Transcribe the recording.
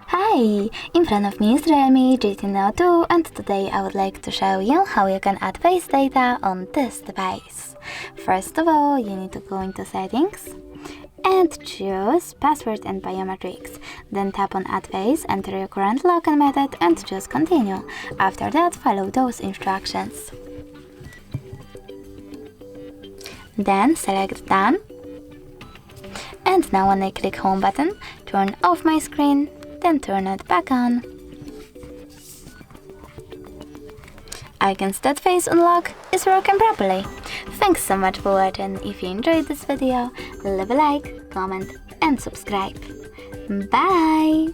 Hi! In front of me is Realme GT Neo2, and today I would like to show you how you can add face data on this device. First of all, you need to go into settings and choose password and biometrics. Then tap on add face, enter your current login method and choose continue. After that, follow those instructions. Then select done. And now when I click home button, turn off my screen, then turn it back on. I can see that face unlock is working properly. Thanks so much for watching. If you enjoyed this video, leave a like, comment and subscribe. Bye!